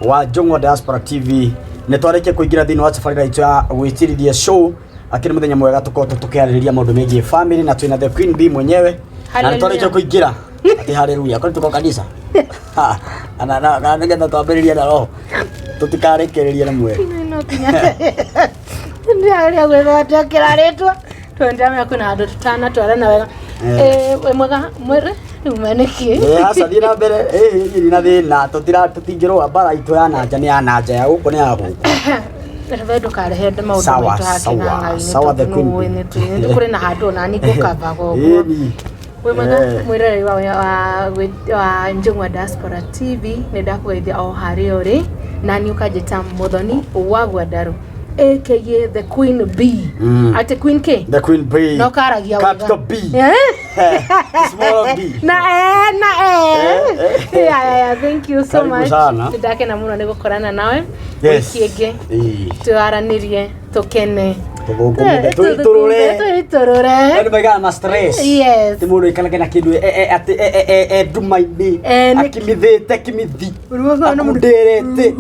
wa Njung'wa Diaspora TV nä twarä kuingira thiini wa tabarĩra itũ ya gwĩtirithia show akĩrĩ mũthenya mwega tũkorwo tũkĩarĩrĩria maũndũ megiĩ family na twĩna the Queen Bee mwenyewe na nĩ twarĩkia kuingira ati haleluya kwa tuko kanisa na nĩgetha twambĩrĩrie na roho tũtikarekererie na mweri ndio arĩa gwĩthondekera rĩtwa twendame kwĩna andũ tutana twarana wega we mwega mwere umaniki hasa dina mbere hii na thina tutingĩrũa bara itũ ya nanja nĩ ya nanja ya gũkũ nĩ ya gũkũ Revedo karehe de maũndũ maitũ hakĩna sawa the Queen kũrĩ na handũ na nĩ gũkaba gogo we mwega mwĩrere wa Njung'wa Diaspora TV nĩ ndakũgeithia o harĩa ũrĩ na nĩ ũkanjĩta Mũthoni wa Gwandarũ aka the Queen Bee. Ate Queen K? The Queen Bee. No karagia wega. Capital B. Small B. Yeah, thank you so much. Ndake na muno nigukorana nawe. Wiki tuaranirie tukene. Turure. Ndio bagana na stress. Yes. Timundo ikalaga na kindu dumaini. Akimithite kimithi. Amuderete.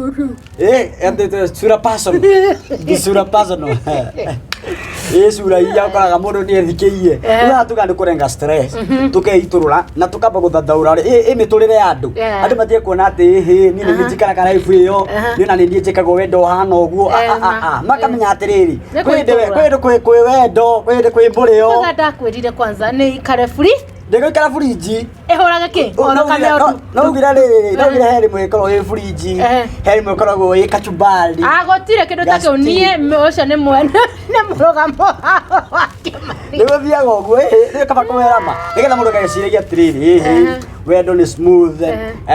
Ande sura person. Sura person. Sura iya koraga mundu ni ethikeiye. Ura tukandi kurenga stress. Tukeiturura na tukamba guthathaura miturire ya andu. Andu matie kuona ati ni njikaraga life iyo. Ni na ni njikaga wendo hana uguo. Makamenya atiriri. Kwe wendo, kwe mburio. Kwanza ndakwirire kwanza ni ikare free. Ndego ikara fridge. Ehora ki? Ono kame oru. No gira riri, no gira heri mwekoro e fridge. Heri mwekoro e kachumbari. Agotire kindu take unie ocio ni mwene ni murugamo wake. Ndego thia gogo ni kaba kwerama. Nigetha mundu gagiciragia atiriri wendo ni smooth,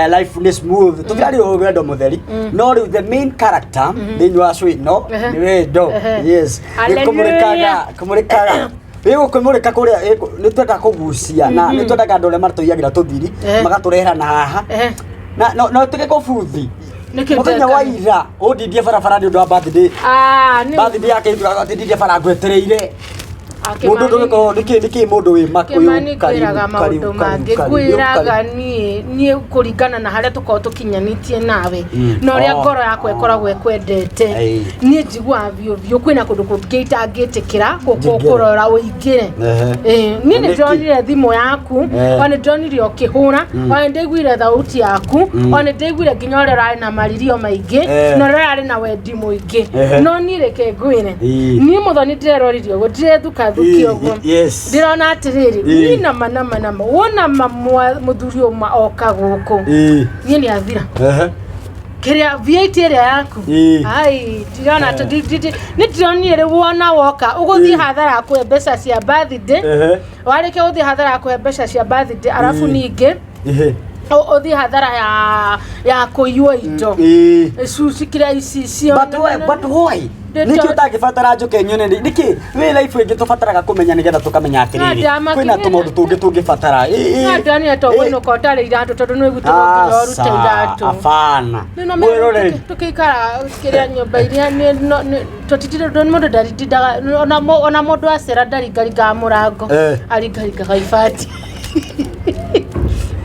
life ni smooth. Tutirari wendo mutheri. No the main character ni wa sweet no. Ni wendo. Yes. Ni kumurikaga. Ego kumurika kuria ni twenda kugucia na ni twenda andũ arĩa maratoyagira tuthiri magaturehera na haha na no tuke kobuthi muthenya wa ira ũndindie barabara nĩ ũndũ wa birthday birthday yake ndindie bara ngwetereire mundu ndũgĩkorwo nĩkĩ mũndũ wĩ makũyũ kwĩraga maũndũ mangĩ kwĩraga niĩ kũringana na harĩa tũkorwo tũkinyanĩtie nawe na ũrĩa ngoro yakwa ĩkoragwo ĩkwendete niĩ njiguaga biũ kwĩna kũndũ kũngĩ itangĩtĩkĩra kũrora ũingĩre niĩ nĩ ndonire thimũ yaku ona nĩ ndonire ũkĩhũra ona nĩ ndaiguire thauti yaku ona nĩ ndaiguire nginya ũrĩa ũrarĩ na maririo maingĩ na ũrĩa ũrarĩ na wendi mũingĩ no niĩ reke ngwĩre niĩ Mũthoni ndĩreroririe ũguo ndirethuka yes ndirona atiriri ni nama wona muthuri uma oka guku ni ni athira kiria VAT ria yaku ai ndirona ni ndironi wona woka uguthi hathara ku mbeca cia birthday wareke uthi hathara ku mbeca cia birthday arafu ninge uthi hathara ya kuyua indo susikira ici cio but why niki utagibatara njuke nyone niki we life ingi tubataraga kumenya nigetha tukamenya atiriri kwina tumaundu tungibatara ndani ato wino kotare iratu tondu ni gutiro ngirorute iratu afana mwirore tukikara kiria nyumba iria ni totitire ndo mundu ndaritindaga ona mundu acera ndaringariga murango aringariga ifati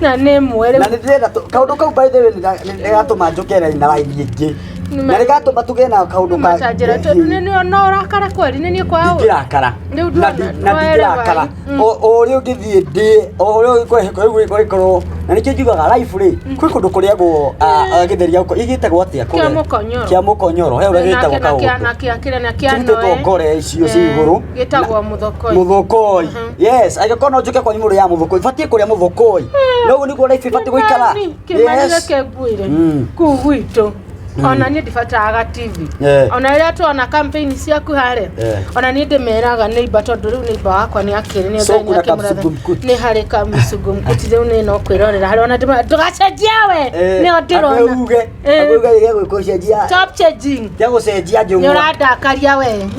na nĩ mwere na nĩndĩrenda kaũndũ kau by the way nĩgatũma njũkere na line ingĩ na nĩgatũma tũgĩe na kaũndũ kanjĩra tondũ nĩ no ũrakara kweri nĩ kwao ndĩrakara na ndĩrakara o rĩu ngĩthiĩ ndĩ o rĩu gĩkorwo na nĩkĩo njugaga life rĩ kwĩ kũndũ kũrĩagwo gĩtheria igĩtagwo atĩa kĩa mũkonyoro he ũrĩa gĩtagwo kaũndũ na kĩa noe ngore icio ci igũrũ gĩtagwo mũthokoi yes agĩkorwo no njũke kwanyu mũrũ ya mũthokoi batiĩ kũrĩa mũthokoi no nĩguo life batiĩ gũikara yes kũu gwitũ ona ni ndibataraga TV ona rĩrĩa tuona campaign ciaku harĩ ona ni ndĩmeraga neighbor tondu rĩu neighbor wakwa ni akĩrĩ ni Ngai akĩmũratha ni harĩ kamũcungu mkuti rĩu ni no kwĩrorera harĩ ona ndũgacenjia we ni ndĩrona aguga gĩgũcenjia top changing gĩgũcenjia Njung'wa ni ũrandakaria we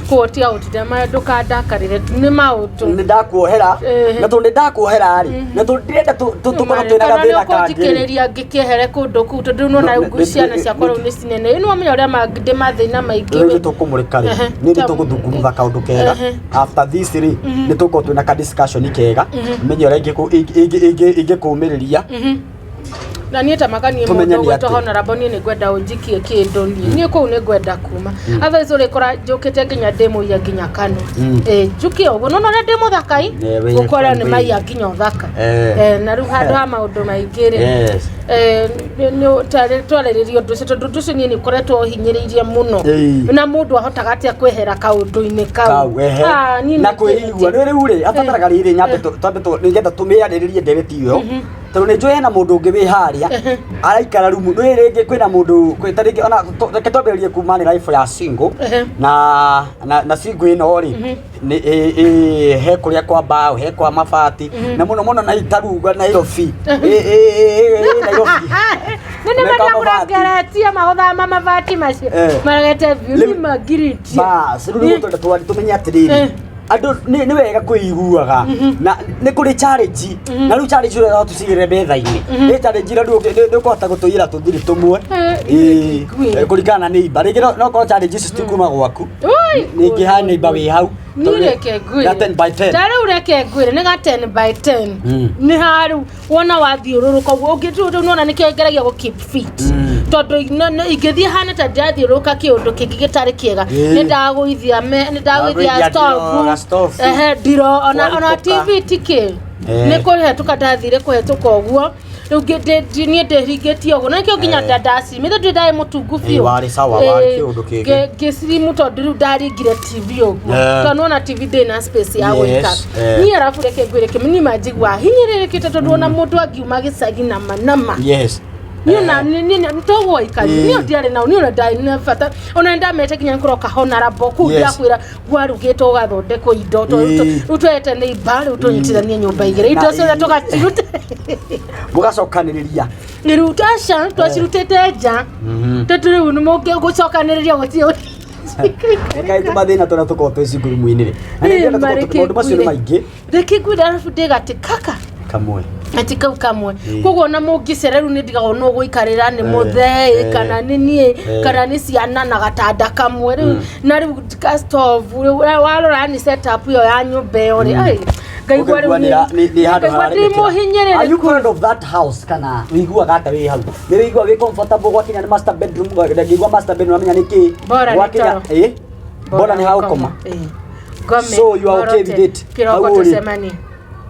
kuotia utidama ndukandakarire ni maundu ni ndakuohera na tondu ndakuohera ri na tondu ndirenda tukorwo twina gathina kangi ngikiriria ngikiehere kundu ku tondu nona uguciana ciakwa ru ni cinene inu amenya uria mangide mathina maingi ni tukumurika ri ni tuguthungumutha kaundu kega after this ri ni tukorwo twina ka discussion kega menye uria ingikuumiriria na niĩ tamakanie mũndũ gwetwo honorable niĩ nĩ ngwenda ũnjikie kĩndũ niĩ kũu nĩ ngwenda kuma otherwise ũrĩkora njũkĩte nginya ndĩmũiya nginya Kano njukie ũguo no nĩ ndĩ mũthakai gũkorwo nĩ maiya nginya ũthaka na rĩu handũ ha maũndũ maingĩ rĩ twarĩrĩria ũndũ ũcio tondũ ũndũ ũcio niĩ nĩ ũkoretwo ũhinyĩrĩirie mũno na mũndũ ahotaga atĩa kwehera kaũndũ-inĩ kau na kwĩigua rĩu rĩ abataraga rĩrĩ nyambe nĩgetha tũmĩarĩrĩrie ndereti ĩyo tondũ nĩ njũĩ hena mũndũ ũngĩ wĩ harĩa araikara rumu nĩ rĩngĩ kwĩna mũndũ ta rĩngĩ ona reke twambĩrĩrie kuma nĩ life ya single na single ĩno rĩ he kũrĩa kwa mbaũ he kwa mabati na mũno na itaruga Nairobi Nairobi nĩ kũrangeretia magũthama mabati macio maragete view ni magiriti bas rĩu nĩ tũmenye atĩrĩrĩ andũ nĩ wega kwĩiguaga na nĩ kũrĩ challenge na rĩu challenge ĩyo tũcigĩre metha-inĩ nĩ challenge ĩrĩa nĩ ũkũhota gũtũira tũthiri tũmwe kũringana na neighbor rĩngĩ no korwo challenge ici citikuma gwaku ningĩ ha neighbor wĩ hau nireke ngwire 10 by 10 tarĩu reke ngwire nĩ 10 by 10 nĩ harũ wona wathiũrũrũka ũngĩtuo nona nĩkĩo ngeragia gũ keep fit tondũ ingĩthiĩ hana ta ndathiũrũka kĩũndũ kĩngĩ gĩtarĩ kĩega nĩ ndagũithia stove ndiro ona TV tikĩ nĩ kũhetũka ndathire kũhetũka ũguo rĩu niĩ ndĩringĩtie ũguo na nĩkĩo nginya ndacimire ndĩ ndarĩ mũtungu biũ warĩ sawa warĩ kĩũndũ kĩngĩ ngĩcirimu tondũ rĩu ndaringire TV ũguo tondũ ona TV ndĩna space ya gũikara niĩ arabu reke ngwĩre kĩmĩnima njigua hinyĩrĩrĩkĩte tondũ ona mũndũ angiuma gĩcagi nama niĩ toguo ikari niĩ ndiarĩ nao niĩ ndari bata ona ndamete nginya kũroka honorable kũu ndiakwĩra gwarugĩtwo ũgathondekwo indo rĩu twete nĩ iba rĩu tũnyitithanie nyũmba igĩrĩ indo ciothe tũgacirute mũgacokanĩrĩria rĩu twacirutĩte nja tondũ rĩu nĩ mũgũcokanĩrĩria gũtirĩ Ngai tumathina tona tuko tweci ngurumu-inĩ rĩ na nĩ maũndũ macio nĩ maingĩ reke ngwĩra arabu ndĩgati kaka kamwe ati kau kamwe koguo na mũngĩcera rĩu nĩ ndigagwo no gũikarĩra nĩ mũthee kana nĩ niĩ kana nĩ ciana na gatanda kamwe rĩu na rĩu stove warora ni setup yo ya nyũmba ĩyo rĩ ngaigua rĩu nĩ handũ are you proud of that house kana wĩiguaga ata wĩ hau nĩ wĩigua wĩ comfortable gwakinya nĩ master bedroom ngĩigua master bedroom amenya nĩkĩ gwakinya bora nĩ haũkoma so you are okay with it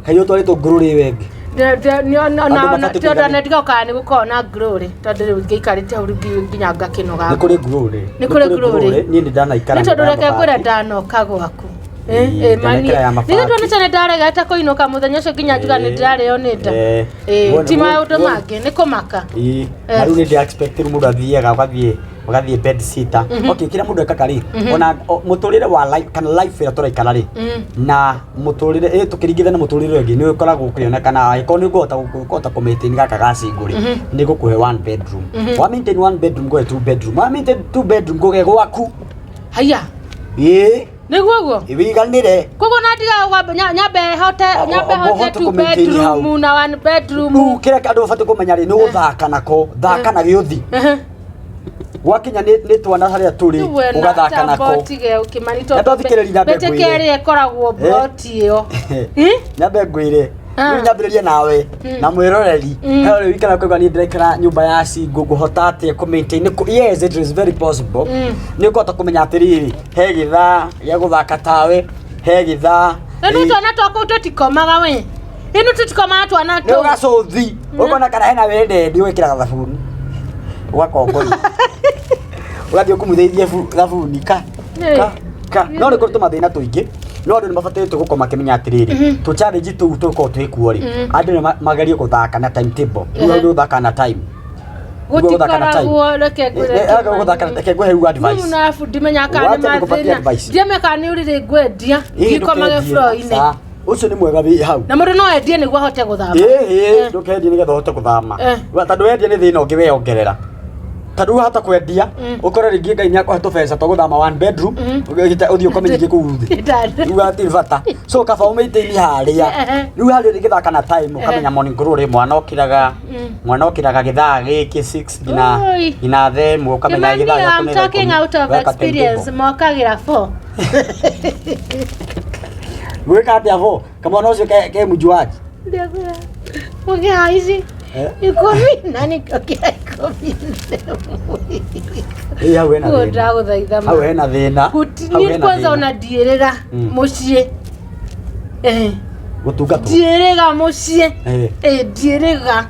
kayo twarĩtwo ngũrũrĩ wengi ndio kana nĩ gũkorwo na ngũrũrĩ tondũ rĩu ngĩikarĩte hau nginya ngakĩnoga nĩ kũrĩ ngũrũrĩ niĩ ndanaikara nĩ tondũ reke ngwĩra ndanoka gwaku mani nĩ tuonete ndaregete kũinũka mũthenya ũcio nginya njuga nĩ ndĩrarĩo nĩ nda ti maũndũ mangĩ nĩ kũmaka na rĩu nĩ ndĩ-expect mũndũ athiaga ũgathiĩ bed sitter okay kila mũndũ ekaga rĩ ona mũtũrĩre wa life kana life ĩrĩa tũraikara rĩ na mũtũrĩre tũkĩringithania na mũtũrĩre ũngĩ nĩ ũkoragwo ũkĩonekana angĩkorwo nĩ ũkũhota kũ-maintain gaka ga single rĩ nĩ gũkũhe 1 bedroom wa maintain 1 bedroom ngũhe 2 bedroom wa maintain 2 bedroom ngũhe gwaku haya nĩguo guo iwiganĩre koguo na ndiga nyambe hote 2 bedroom na 1 bedroom kĩrĩa andũ batie kũmenya rĩ nĩ gũthaka nako thaka na gĩũthi wakinya nĩ twana harĩa tũrĩ ũgathaka nako nĩtwathikĩrĩria nyambe ngwĩre betekeri ĩkoragwo boti ĩyo nyambe ngwĩre rĩu nyambĩrĩrie nawe na mwĩroreri heo rĩu ikara kũigua niĩ ndĩraikara nyũmba ya single ngũhota atĩa kũ-maintain yes it is very possible nĩ ũkũhota kũmenya atĩrĩrĩ he gĩthaa gĩa gũthaka tawe he gĩthaa nĩ twana twakũ tũtikomaga we ĩno tũtikomaga twana tũ nĩ ũgacũthi ũkona kana hena wendendi ũgĩkĩraga thabuni ũgakongoria ũgathiĩ ũkũmũtheithie thabuni no nĩ kũrĩ tũmathĩna tũingĩ no andũ nĩ mabatĩte gũkorwo makĩmenya atĩrĩrĩ tũ challenge tũu tũkorwo twĩkuo rĩ andũ nĩ magerie gũthaka na timetable rĩu ũthaka na time gũtikoragwo reke ngwĩre advice na fundi menya kana nĩ mathĩna ndiameka nĩ ũrĩrĩ ngwendia ngĩkomage floor-inĩ ucio nĩ mwega wĩ hau na mũndũ no endie nĩguo ahote gũthama ndũkendie nĩgetha ũhote gũthama tondũ wendia nĩ thĩna ũngĩ weyongerera tondũ hata kwendia ũkore rĩngĩ Ngai nĩ akũhe tũbeca twa gũthama 1 bedroom ũthiĩ ũkome nyingĩ kũu thĩ rĩu hatirĩ bata so kaba ũmaitĩini harĩa rĩu harĩa rĩgĩthaka na time ũkamenya morning glory mwana okĩraga gĩthaa gĩkĩ 6 nginya them ũkamenya gĩthaa gĩa kũnene I'm talking out of experience mokagĩra 4 gwĩka atĩa 4 kamwana ũcio ke mũjuaji ũngĩhaici ikumi nani kira ikumi hawe na thina hawe na thina ni kwanza unadierera mucie gutungata dierega mucie dierega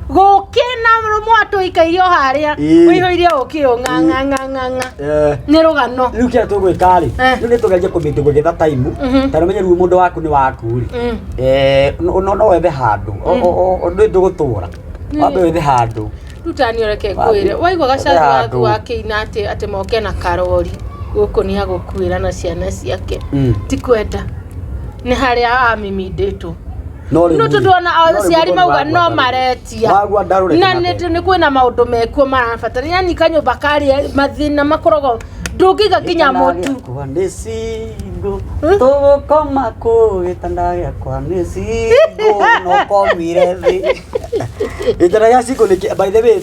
gukina mwato ikairio haria wihoirie ukio nganga ni rugano riu kia tugwikari riu ni tugeje kumitu gugitha time tano menye riu mundu waku ni waku no wethe handu ndu ndugutura wambe wethe handu rutani oreke kwire waigwa gacathi wake inati ati moke na karori guku ni agukwira na ciana ciake ti kwenda ni haria amiminditwo no tudona ciari mauga no maretia na ni kwina maundu mekuo marabatara yani kanyumba kari mathina makorogo ndungiga kinya motu kwa nesigo tugukoma ku gitanda giakwa nesigo no komire thi gitanda gia sigo ni by the way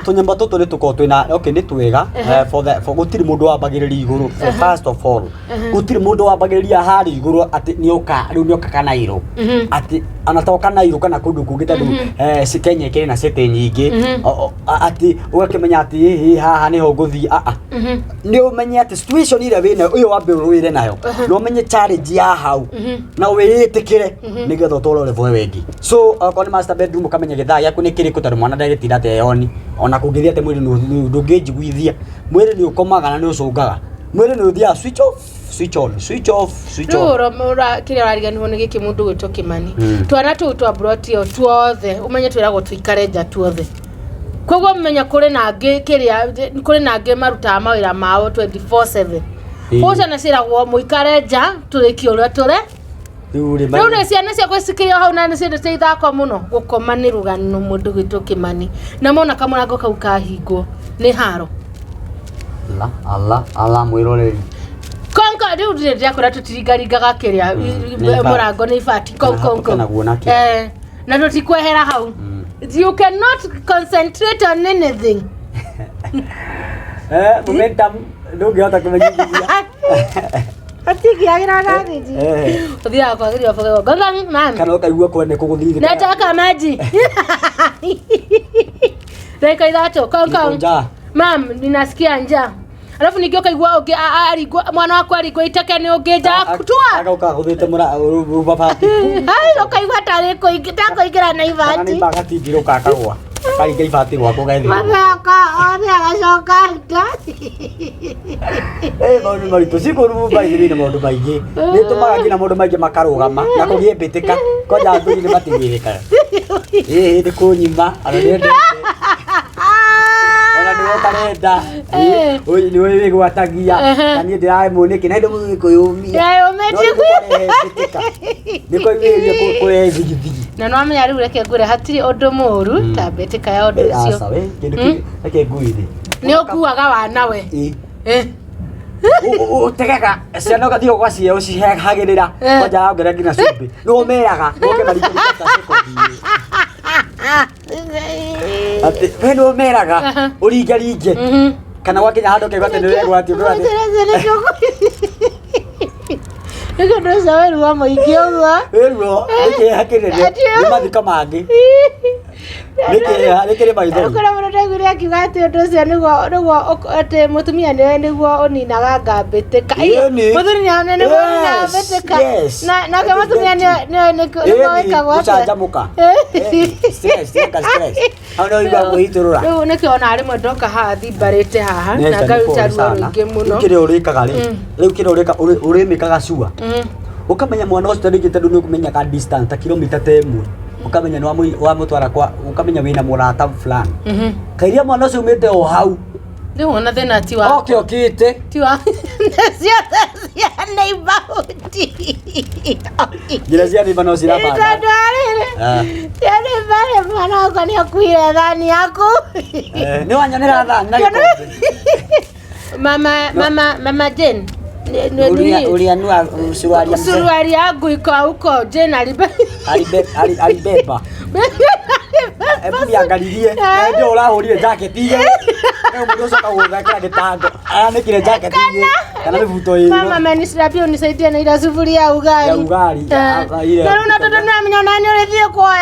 tunyamba tutu ni tuko twina okay ni twega for gutiri mundu wambagiriria iguru first of all gutiri mundu wambagiriria hari iguru ati ni oka riu ni oka kanairo ati anatoka nairo kana kundu kungi tondu Kenya ikiri na city nyingi ati ugakimenya ati haha ni ho nguthi ni umenye ati situation ire wina uyo wambe ruire nayo no umenye challenge ya hau na wiitikire nigetha utoro level wengi so kwa master bedroom ukamenya githaa yaku ni kiriko tondu mwana ndagitira te yoni ona kungithia te mwiri ndungijiguithia mwiri ni ukomaga na ni ucungaga mwiri ni uthia switch off Rora kile wariganirwo ni giki mundu gwitwo Kimani twana tu twa brotio tuothe umenye twiragwo tuikare nja tuothe koguo menya kuri na ngi kiria kuri na ngi maruta mawira mao 24/7 hoca na ciragwo muikare nja turiki uria ture riu ni ciana cia gwicikirio hau na ni ciende ithako muno gukoma ni rugano mundu gwitwo Kimani na mona kamurango kau kahingwo ni haro Allah mwiroreri konka riu ndiria kura tutirigaringaga kiria murango ni fati konko na tutikwehera hau you cannot concentrate on anything momentum ndungihota kumenyithia atiki agira gathiji uthia kwa girio fogo ganga mam kana ukaigua kwene kuguthithika nataka maji reka idhato konko mam ninasikia njaa alafu nikioka igwa aligwa mwana wako aligwa itake ni ongeja kutua agauka guthite rubabati hai ukaigwa tare ko igitako igira na ibati kana bagati ndiruka kagwa karinga ibati gwako gaithi maka ori agacoka nda maundu maritu cikuru baigiri ni maundu maingi ni tumaga ngina maundu maingi makarugama na kugie mbitika koja nduri ni matigirika ndi kunyima ana ndende karenda oyi ni wewe gwatagia kani ndirae muniki na ndo mukuyumia niko iwe ko zigidi na no amenya riu reke ngure hatiri undu muru ta betika ya undu cio asa we kindu reke nguire ni okuaga wana we utegeka ciana ugathio kwa cio cihagirira kwanja yongere ngina cumbi no meraga ngoke mariko ta sekondi ati weno meraga uringe kana wakinya handu ke gwate niwe gwati gwati ego ndo saweru wa moingi ogwa ero ike hakirire ni mathika mangi nike maitho ukora muno ndagure akigate ndo cio niguo ate mutumia niwe niguo uninaga ngambite kai muthuri ni anene na beteka na ke mutumia ni weka gwate ucajamuka stress hano iba kuhiturura riu nike ona ari mwendoka hathi barite haha na ngaruta ruo ruingi muno kire urikaga riu kire urika urimikaga cua ukamenya mwana ucio ndingite ndu nikumenya ka distance ta kilomita 10 ukamenya ni wa mutwara kwa ukamenya wina murata fulani kairia mwana ucio umite o hau riu ona thina ti wa okite ti wa cia neighborhood gira cia neighbor no cirabanga yani vale mwana wako ni akuire thani yako ni wanyonera thani na mama Jane ulia nua suruali yangu iko huko Jane alibeba ebu niangalilie ndio urahurire jacket ile mundu ucoka guthaka gitango anikire jacket ile kana mibuto ile mama amenisirapia unisaidie na ila sufuria ya ugali ile na toto na menya nani urithie kwa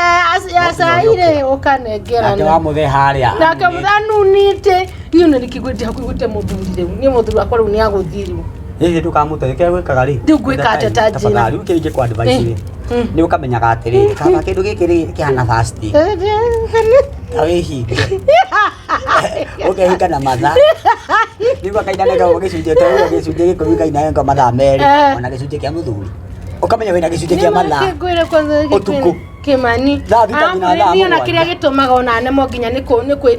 asa ile ukanegera na wamuthe haria na kamudhanu nite niyo nikigwete hakuigute muthurire ni muthuru akwa ru ni aguthiru tukamuthe ke gwikaga ri ndugwika ateta jina riu kirije kwa advice ni ukamenyaga atiri kama kindu gikiri kiana fasti awehi hika na matha niba kaina nega gicunje ta gicunje gikumi kaina nga matha meri ona gicunje kia muthuri ukamenya wina gicunje kia matha ngwire kwanza utuku kimani niyo na kiria gitumaga ona nemo nginya ni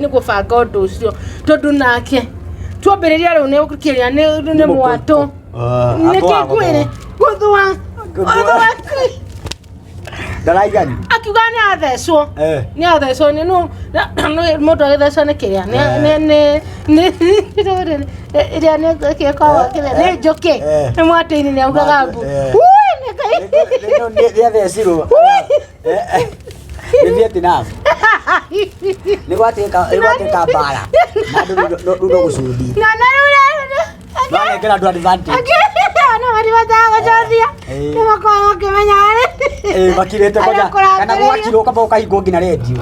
gubanga undu ucio tondu nake twambiriria riu ni ukiria ni mwato ni kigwire guthwa Daraigani akiuga ni athecwo ni no mundu agithecwo ni kiria ni iria ni kieko kiria ni njuki ni mwatini ni augaga mbu ni kai ni athecirwo ni Vietnam ni gwateka bara na ndu gucudi na ngekera ndu advantage na mari bataga jothia ni makwa kemenya bakirete koja kana gwakirwo kaba ukahingo ngina radio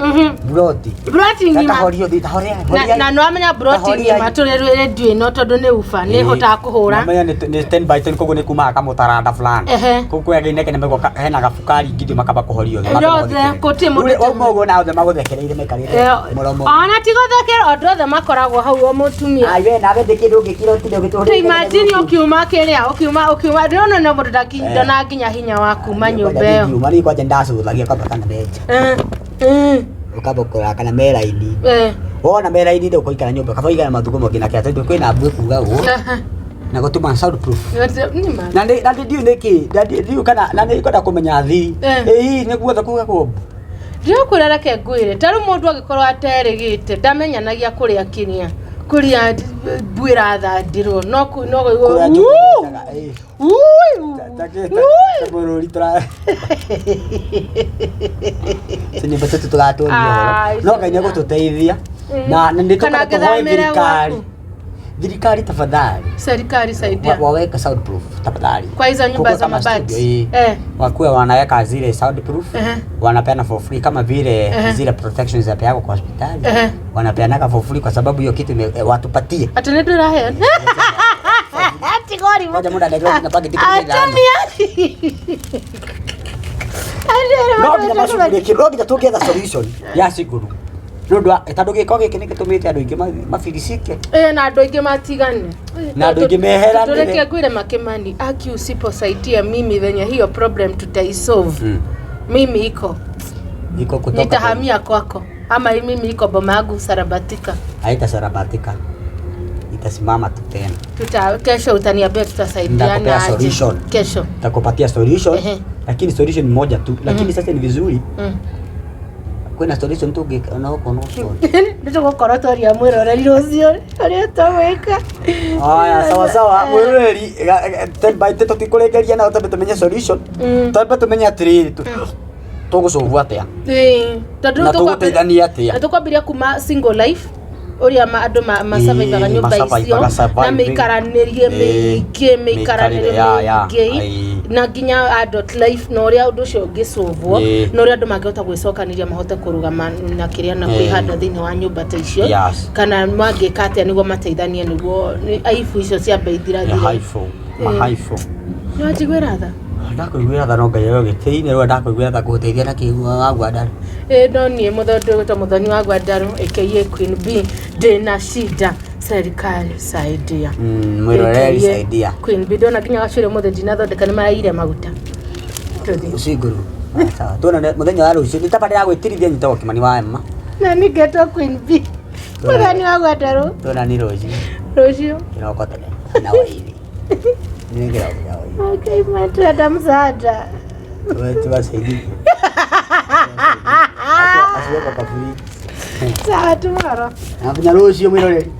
broti ngima horio thita horia na no amenya broti ngima turerwe radio ino tondu ni ufa ni hota kuhura menya ni 10 by 10 kogo ni kuma ka mutaranda fulani kuko yagine kene mego hena gafukari ngidi makaba kuhorio rothe kuti mundu mogo na othe maguthekereire mekarire muromo ona tigothekera ondothe makoragwo hau o mutumia aiwe na gende kindu ngikiro tinde gitore imagine ukiuma kiria ukiuma ndona na mundu ndakindo na nginya hinya waku manyumba yo mari kwa jenda cuthagia kaba kana meja ukabokora kana meraini wona meraini ndio kuikara nyumba kaba igana mathugo mo ngina kia tondu kwina mbu kuga u na gutuma soundproof na ndio neki ndio kana na ndio kwenda kumenya thiri hii ni guothe kuga kombu ndio kurara ke ngwire taru mundu agikorwo aterigite ndamenyanagia kuria kiria kuria bwira thandirwo no tabururi tra sini batutu tugatonio no kanya gututeithia na nditoka kuhoya thirikari tafadhali serikali saidia waweka soundproof tafadhali kwa hizo nyumba za mabati wakuwe wanaweka zile soundproof wanapeana for free kama vile zile protections za peako kwa hospitali wanapeana for free kwa sababu hiyo kitu watupatie atanendo la hea tigori moja muda ndio tunapanga tiketi no nginya tugetha solution ya siguru ndu etandu giko giki nigitumite andu ingi mafirisike na andu ingi matigane na andu ingi meherane tureke gwire makemani aki usiposaidia mimi venye hiyo problem tutaisolve mimi iko kutoka nitahamia kwako ama mimi iko boma yangu sarabatika haita sarabatika itasimama tu tena kesho utaniambia tutasaidiana aje kesho nitakupatia solution lakini solution moja tu lakini sasa ni vizuri kwena solution tu unaoko ndio gukora toria mwiroreri rucio ari taweka aya sawa mwiroreri by teto tikuregeria na utabete solution tabete menya tree tugucuvu atia tatu tuguteithania atia tukwambiria kuma single life oria andu masurvive nyumba icio na meikaranĩrie mĩingĩ na nginya adult life no ria undu ucio ngicuvwo no ria andu mangihota gwicokaniria mahote kurugama na kiria na kwihanda thiini wa nyumba ta icio kana mangika atia niguo mateithanie niguo aifu icio cia mbeithira mahaifu no njigwira tha ndakuigwira tha no ngai yo gitiine ro ndakuigwira tha guteithia na kiigua wa Gwandaru no nie muthoni wa Gwandaru aka Queen B ndina shida serikali saidia mwiroreri saidia Queen B ndona nginya gacure muthe ndinathondeka ni maraire maguta usiguru sawa tuona muthenya wa rucio nitapande ya gwitirithia nyitagwo Kimani wa Emma na ningetwo Queen B muthoni wa Gwandaru tuona ni rucio kiroko tene na waini ningira waini okay mata msaada wewe tuwasaidie asiweka kafuri sawa tomorrow na rucio mwiroreri